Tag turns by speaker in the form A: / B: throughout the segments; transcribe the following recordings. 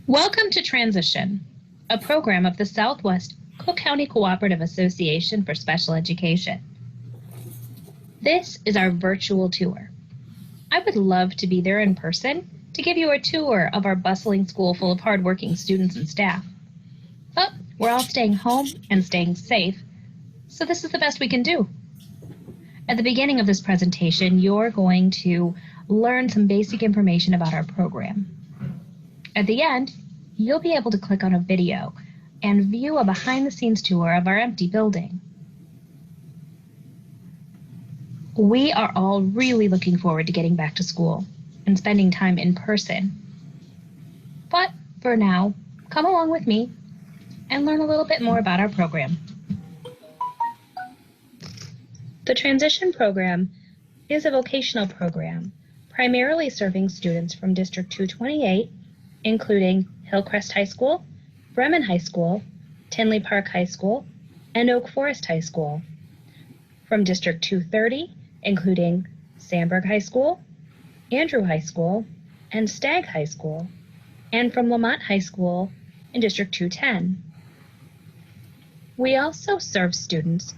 A: Welcome to Transition, a program of the Southwest Cook County Cooperative Association for Special Education. This is our virtual tour. I would love to be there in person to give you a tour of our bustling school full of hardworking students and staff. But we're all staying home and staying safe, so this is the best we can do. At the beginning of this presentation, you're going to learn some basic information about our program. At the end, you'll be able to click on a video and view a behind-the-scenes tour of our empty building. We are all really looking forward to getting back to school and spending time in person. But for now, come along with me and learn a little bit more about our program. The Transition Program is a vocational program primarily serving students from District 228, including Hillcrest High School, Bremen High School, Tinley Park High School, and Oak Forest High School. From District 230, including Sandburg High School, Andrew High School, and Stagg High School, and from Lamont High School in District 210. We also serve students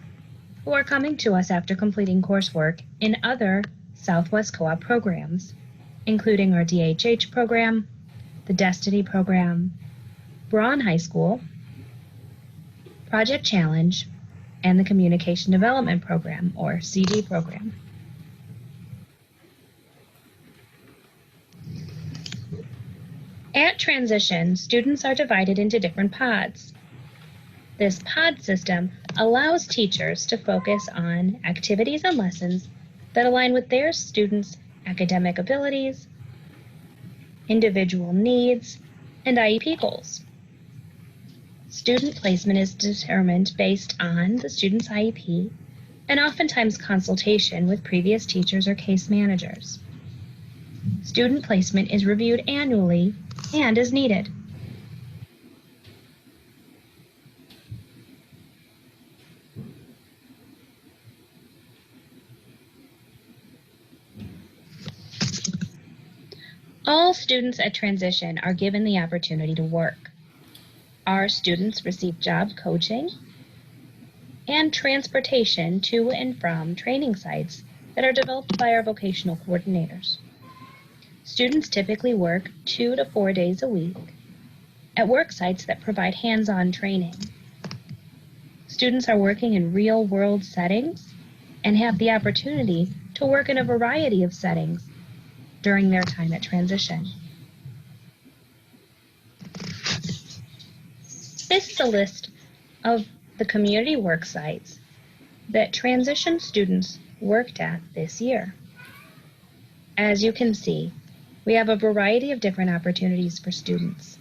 A: who are coming to us after completing coursework in other Southwest Co-op programs, including our DHH program, the Destiny program, Braun High School, Project Challenge, and the Communication Development Program, or CD program. At Transition, students are divided into different pods. This pod system allows teachers to focus on activities and lessons that align with their students' academic abilities, individual needs, and IEP goals. Student placement is determined based on the student's IEP and oftentimes consultation with previous teachers or case managers. Student placement is reviewed annually and as needed. All students at Transition are given the opportunity to work. Our students receive job coaching and transportation to and from training sites that are developed by our vocational coordinators. Students typically work 2 to 4 days a week at work sites that provide hands-on training. Students are working in real-world settings and have the opportunity to work in a variety of settings during their time at Transition. This is a list of the community work sites that Transition students worked at this year. As you can see, we have a variety of different opportunities for students.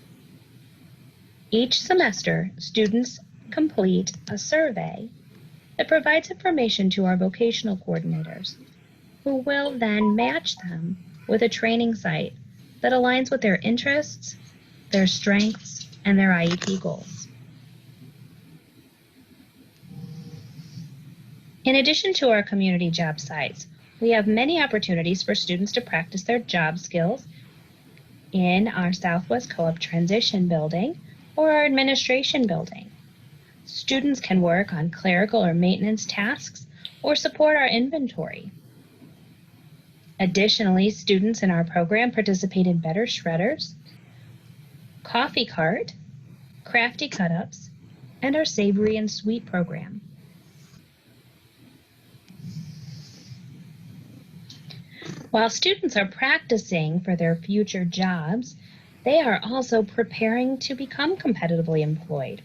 A: Each semester, students complete a survey that provides information to our vocational coordinators, who will then match them with a training site that aligns with their interests, their strengths, and their IEP goals. In addition to our community job sites, we have many opportunities for students to practice their job skills in our Southwest Co-op Transition building or our administration building. Students can work on clerical or maintenance tasks or support our inventory. Additionally, students in our program participate in Better Shredders, Coffee Cart, Crafty Cut-Ups, and our Savory and Sweet program. While students are practicing for their future jobs, they are also preparing to become competitively employed.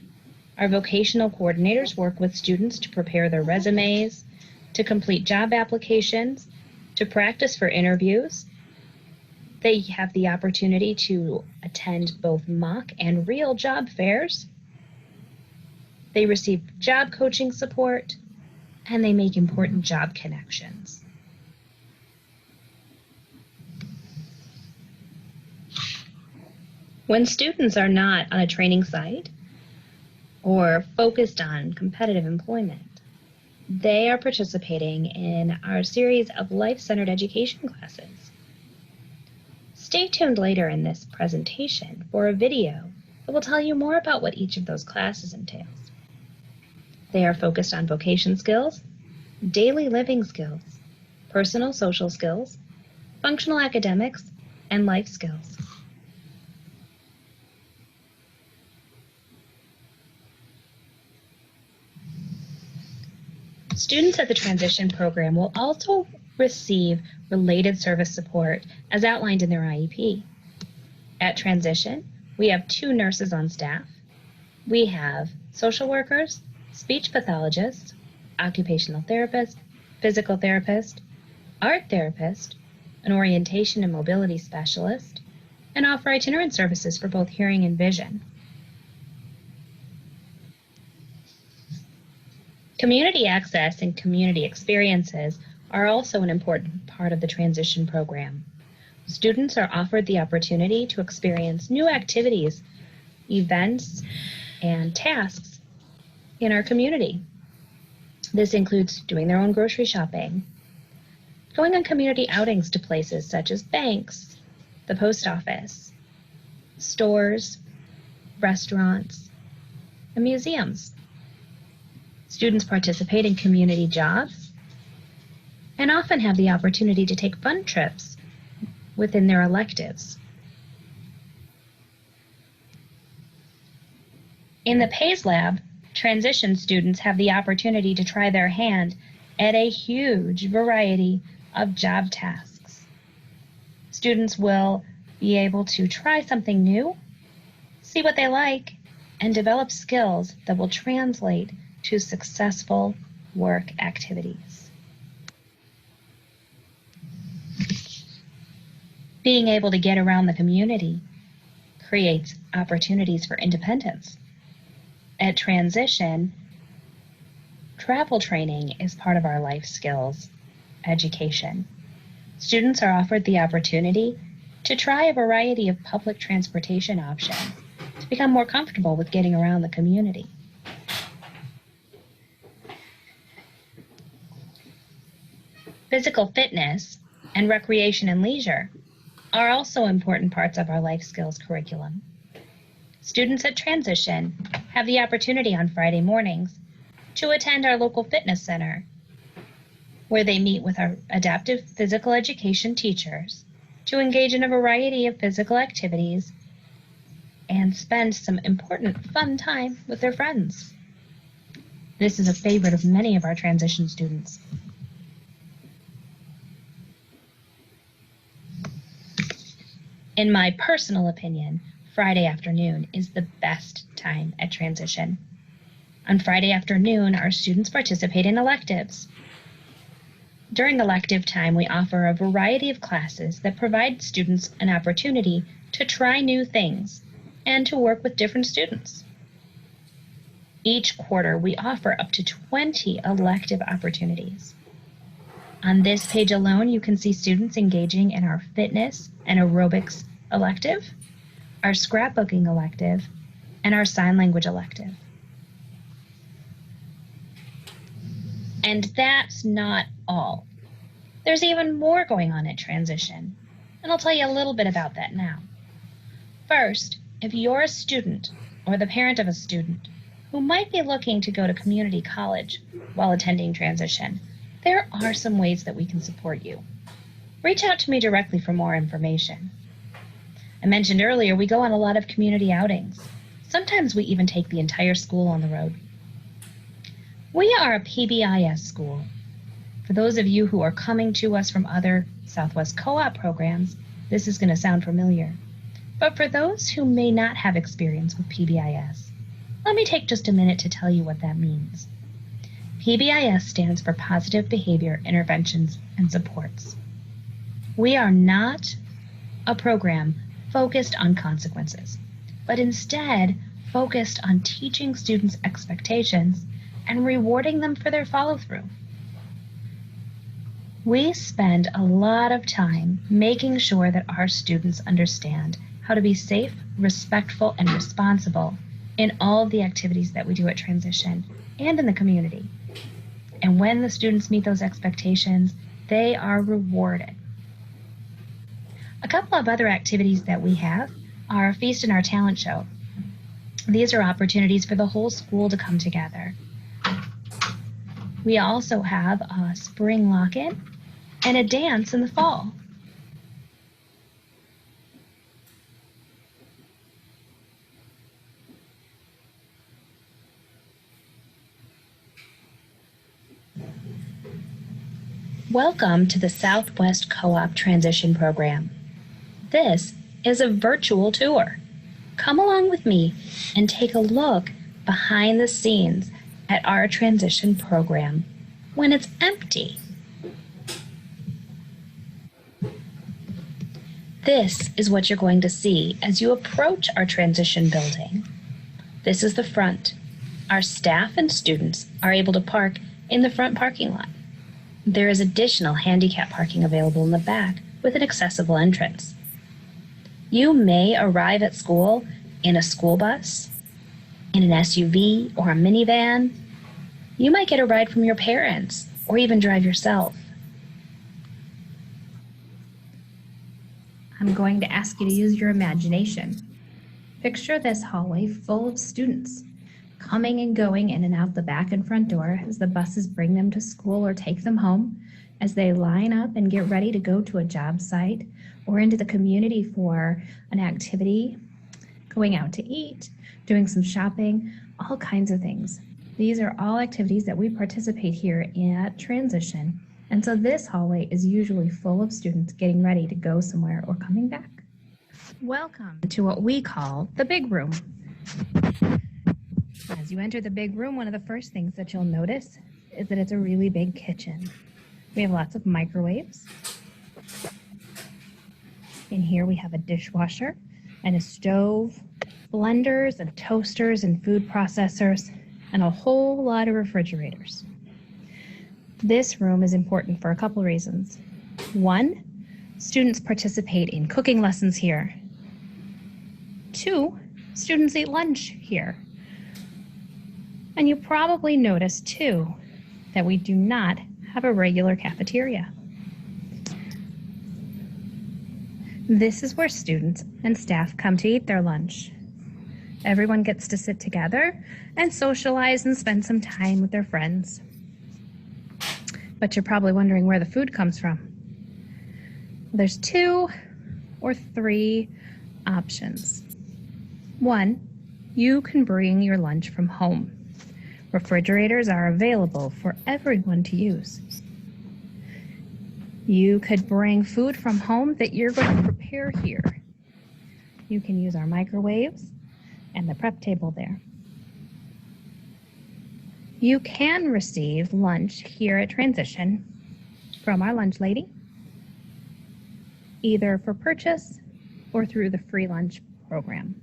A: Our vocational coordinators work with students to prepare their resumes, to complete job applications, to practice for interviews. They have the opportunity to attend both mock and real job fairs. They receive job coaching support, and they make important job connections. When students are not on a training site or focused on competitive employment, they are participating in our series of life-centered education classes. Stay tuned later in this presentation for a video that will tell you more about what each of those classes entails. They are focused on vocation skills, daily living skills, personal social skills, functional academics, and life skills. Students at the Transition Program will also receive related service support as outlined in their IEP. At Transition, we have 2 nurses on staff. We have social workers, speech pathologists, occupational therapist, physical therapist, art therapist, an orientation and mobility specialist, and offer itinerant services for both hearing and vision. Community access and community experiences are also an important part of the Transition Program. Students are offered the opportunity to experience new activities, events, and tasks in our community. This includes doing their own grocery shopping, going on community outings to places such as banks, the post office, stores, restaurants, and museums. Students participate in community jobs and often have the opportunity to take fun trips within their electives. In the PAYS Lab, transition students have the opportunity to try their hand at a huge variety of job tasks. Students will be able to try something new, see what they like, and develop skills that will translate to successful work activities. Being able to get around the community creates opportunities for independence. At Transition, travel training is part of our life skills education. Students are offered the opportunity to try a variety of public transportation options to become more comfortable with getting around the community. Physical fitness and recreation and leisure are also important parts of our life skills curriculum. Students at Transition have the opportunity on Friday mornings to attend our local fitness center, where they meet with our adaptive physical education teachers to engage in a variety of physical activities and spend some important fun time with their friends. This is a favorite of many of our transition students. In my personal opinion, Friday afternoon is the best time at Transition. On Friday afternoon, our students participate in electives. During elective time, we offer a variety of classes that provide students an opportunity to try new things and to work with different students. Each quarter, we offer up to 20 elective opportunities. On this page alone, you can see students engaging in our fitness and aerobics elective, our scrapbooking elective, and our sign language elective. And that's not all. There's even more going on at Transition, and I'll tell you a little bit about that now. First, if you're a student or the parent of a student who might be looking to go to community college while attending Transition, there are some ways that we can support you. Reach out to me directly for more information. I mentioned earlier, we go on a lot of community outings. Sometimes we even take the entire school on the road. We are a PBIS school. For those of you who are coming to us from other Southwest Co-op programs, this is going to sound familiar. But for those who may not have experience with PBIS, let me take just a minute to tell you what that means. PBIS stands for Positive Behavior Interventions and Supports. We are not a program focused on consequences, but instead focused on teaching students expectations and rewarding them for their follow-through. We spend a lot of time making sure that our students understand how to be safe, respectful, and responsible in all of the activities that we do at Transition and in the community. And when the students meet those expectations, they are rewarded. A couple of other activities that we have are Feast and Our Talent Show. These are opportunities for the whole school to come together. We also have a spring lock-in and a dance in the fall. Welcome to the Southwest Co-op Transition Program. This is a virtual tour. Come along with me and take a look behind the scenes at our transition program when it's empty. This is what you're going to see as you approach our transition building. This is the front. Our staff and students are able to park in the front parking lot. There is additional handicap parking available in the back with an accessible entrance. You may arrive at school in a school bus, in an SUV or a minivan. You might get a ride from your parents or even drive yourself. I'm going to ask you to use your imagination. Picture this hallway full of students coming and going in and out the back and front door as the buses bring them to school or take them home, as they line up and get ready to go to a job site or into the community for an activity, going out to eat, doing some shopping, all kinds of things. These are all activities that we participate here at Transition. And so this hallway is usually full of students getting ready to go somewhere or coming back. Welcome to what we call the big room. As you enter the big room, one of the first things that you'll notice is that it's a really big kitchen. We have lots of microwaves. In here we have a dishwasher and a stove, blenders and toasters and food processors, and a whole lot of refrigerators. This room is important for a couple reasons. One, students participate in cooking lessons here. Two, students eat lunch here. And you probably noticed too that we do not have a regular cafeteria. This is where students and staff come to eat their lunch. Everyone gets to sit together and socialize and spend some time with their friends. But you're probably wondering where the food comes from. There's 2 or 3 options. 1, you can bring your lunch from home. Refrigerators are available for everyone to use. You could bring food from home that you're going to prepare here. You can use our microwaves and the prep table there. You can receive lunch here at Transition from our lunch lady, either for purchase or through the free lunch program.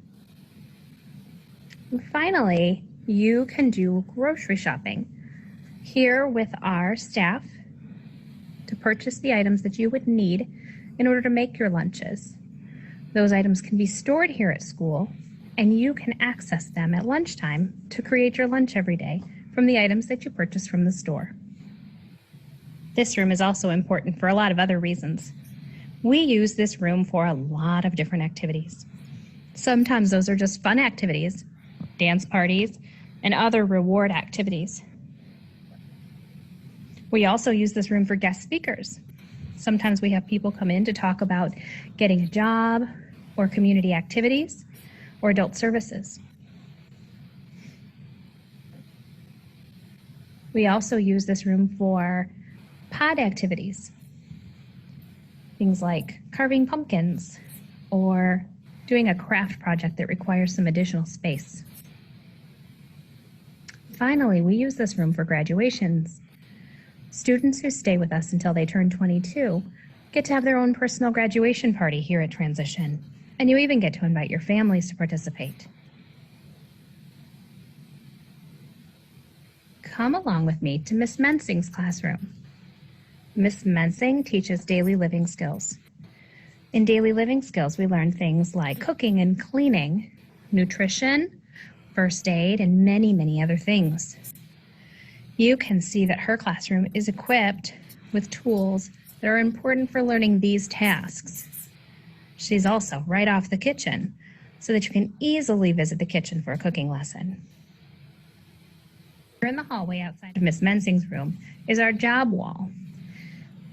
A: And finally, you can do grocery shopping here with our staff to purchase the items that you would need in order to make your lunches. Those items can be stored here at school, and you can access them at lunchtime to create your lunch every day from the items that you purchase from the store. This room is also important for a lot of other reasons. We use this room for a lot of different activities. Sometimes those are just fun activities, dance parties, and other reward activities. We also use this room for guest speakers. Sometimes we have people come in to talk about getting a job or community activities or adult services. We also use this room for pod activities. Things like carving pumpkins or doing a craft project that requires some additional space. Finally, we use this room for graduations. Students who stay with us until they turn 22 get to have their own personal graduation party here at Transition, and you even get to invite your families to participate. Come along with me to Miss Mensing's classroom. Miss Mensing teaches daily living skills. In daily living skills, we learn things like cooking and cleaning, nutrition, first aid, and many, many other things. You can see that her classroom is equipped with tools that are important for learning these tasks. She's also right off the kitchen, so that you can easily visit the kitchen for a cooking lesson. Here in the hallway outside of Miss Mensing's room is our job wall.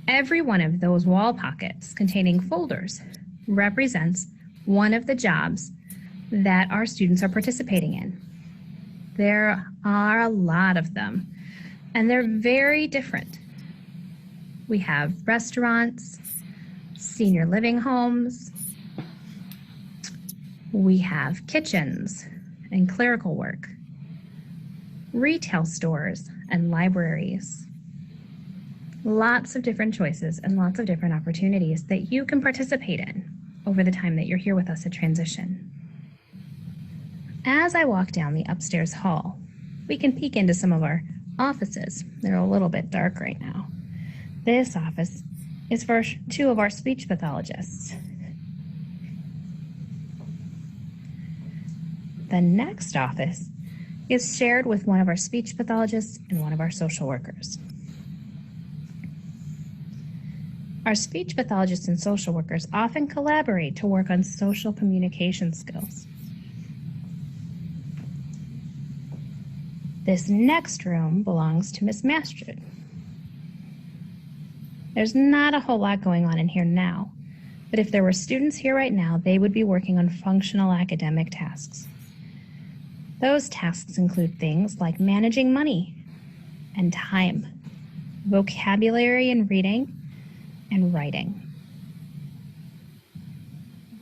A: Every one of those wall pockets containing folders represents one of the jobs that our students are participating in. There are a lot of them, and they're very different. We have restaurants, senior living homes, we have kitchens and clerical work, retail stores and libraries. Lots of different choices and lots of different opportunities that you can participate in over the time that you're here with us at Transition. As I walk down the upstairs hall, we can peek into some of our offices. They're a little bit dark right now. This office is for 2 of our speech pathologists. The next office is shared with one of our speech pathologists and one of our social workers. Our speech pathologists and social workers often collaborate to work on social communication skills. This next room belongs to Miss Mastrid. There's not a whole lot going on in here now, but if there were students here right now, they would be working on functional academic tasks. Those tasks include things like managing money and time, vocabulary and reading, and writing.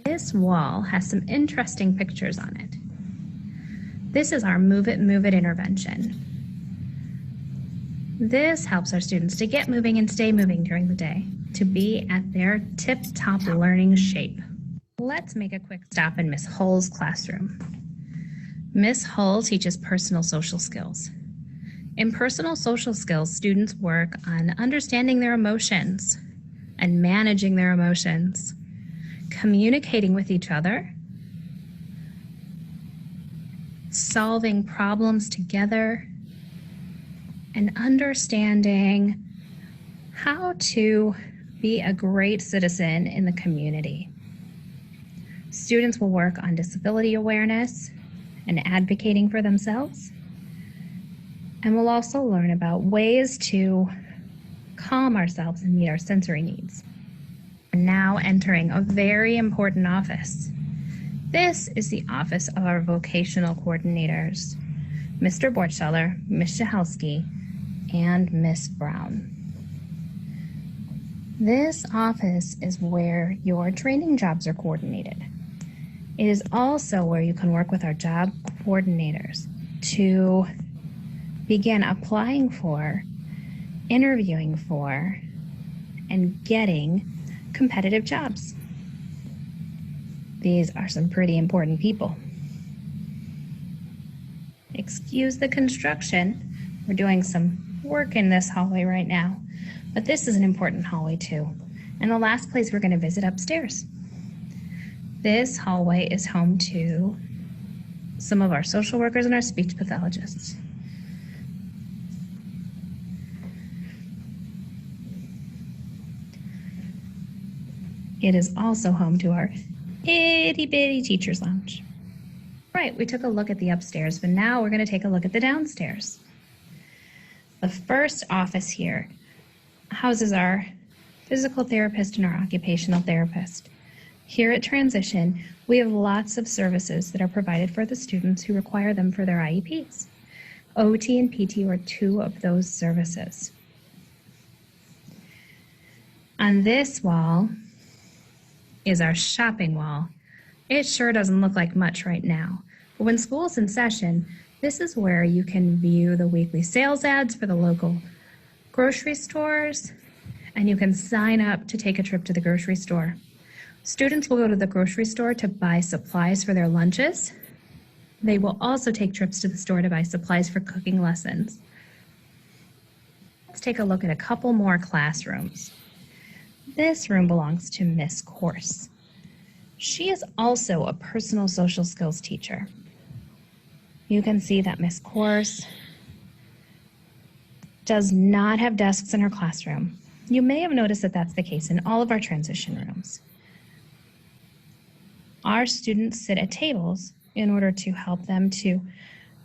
A: This wall has some interesting pictures on it. This is our Move It intervention. This helps our students to get moving and stay moving during the day, to be at their tip-top learning shape. Let's make a quick stop in Miss Hull's classroom. Miss Hull teaches personal social skills. In personal social skills, students work on understanding their emotions and managing their emotions, communicating with each other, solving problems together, and understanding how to be a great citizen in the community. Students will work on disability awareness and advocating for themselves, and we'll also learn about ways to calm ourselves and meet our sensory needs. We're now entering a very important office. This is the office of our vocational coordinators, Mr. Bortscheller, Ms. Shahelski, and Ms. Brown. This office is where your training jobs are coordinated. It is also where you can work with our job coordinators to begin applying for, interviewing for, and getting competitive jobs. These are some pretty important people. Excuse the construction. We're doing some work in this hallway right now, but this is an important hallway too. And the last place we're going to visit upstairs. This hallway is home to some of our social workers and our speech pathologists. It is also home to our itty bitty teacher's lounge. Right, we took a look at the upstairs, but now we're going to take a look at the downstairs. The first office here houses our physical therapist and our occupational therapist. Here at Transition, we have lots of services that are provided for the students who require them for their IEPs. OT and PT are 2 of those services. On this wall is our shopping wall. It sure doesn't look like much right now, but when school's in session, this is where you can view the weekly sales ads for the local grocery stores, and you can sign up to take a trip to the grocery store. Students will go to the grocery store to buy supplies for their lunches. They will also take trips to the store to buy supplies for cooking lessons. Let's take a look at a couple more classrooms. This room belongs to Miss Corse. She is also a personal social skills teacher. You can see that Miss Corse does not have desks in her classroom. You may have noticed that that's the case in all of our transition rooms. Our students sit at tables in order to help them to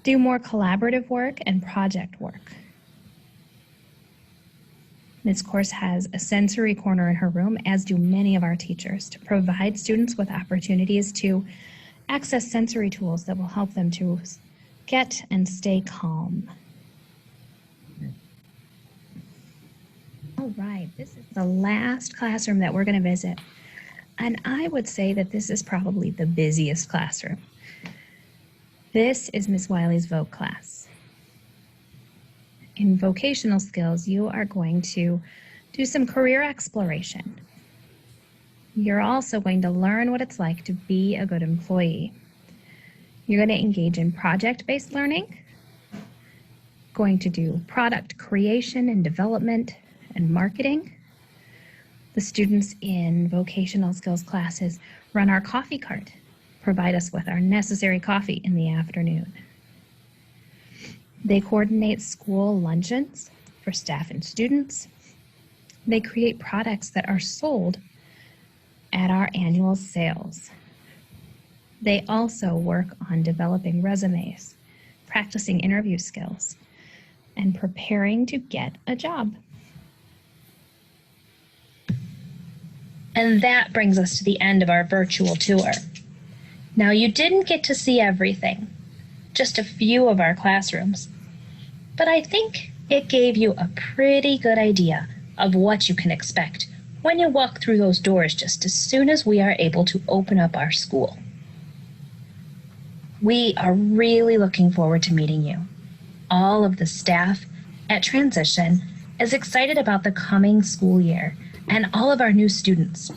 A: do more collaborative work and project work. Ms. Course has a sensory corner in her room, as do many of our teachers, to provide students with opportunities to access sensory tools that will help them to get and stay calm. All right, this is the last classroom that we're going to visit. And I would say that this is probably the busiest classroom. This is Ms. Wiley's Voc class. In vocational skills, you are going to do some career exploration. You're also going to learn what it's like to be a good employee. You're going to engage in project-based learning, going to do product creation and development and marketing. The students in vocational skills classes run our coffee cart, provide us with our necessary coffee in the afternoon. They coordinate school luncheons for staff and students. They create products that are sold at our annual sales. They also work on developing resumes, practicing interview skills, and preparing to get a job. And that brings us to the end of our virtual tour. Now, you didn't get to see everything, just a few of our classrooms, but I think it gave you a pretty good idea of what you can expect when you walk through those doors just as soon as we are able to open up our school. We are really looking forward to meeting you. All of the staff at Transition is excited about the coming school year and all of our new students.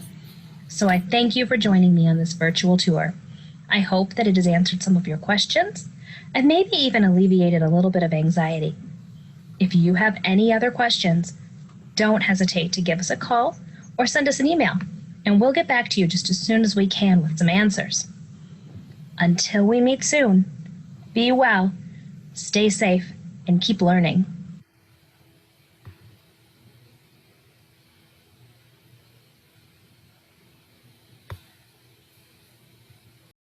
A: So I thank you for joining me on this virtual tour. I hope that it has answered some of your questions and maybe even alleviated a little bit of anxiety. If you have any other questions, don't hesitate to give us a call or send us an email, and we'll get back to you just as soon as we can with some answers. Until we meet soon, be well, stay safe, and keep learning.